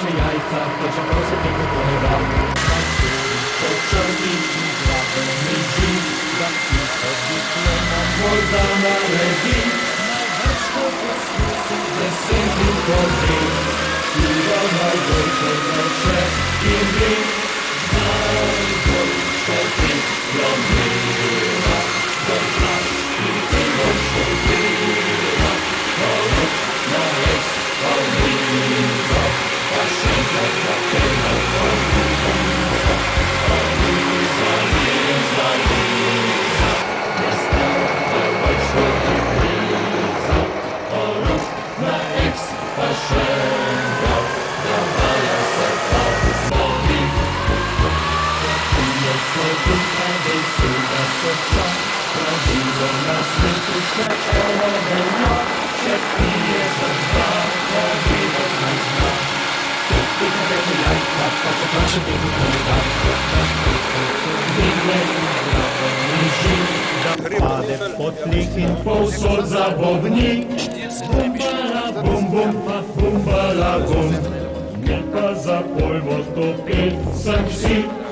Jajca, to cię proszę pięknie pochylał. Pociągi i żłabny dziś, zamki podbitne na wolda na lewi. Na weczku posłusy, ze synku kozy. I do najgorsze i my. Najgorsze ty, Londyna. Do nas i tego sztudyna. Polot na eks, Polnizo. Pade potlik in povsod zabobni, bumbala bum bum, pa bumbala bum, mi pa za pojmo to pesem si.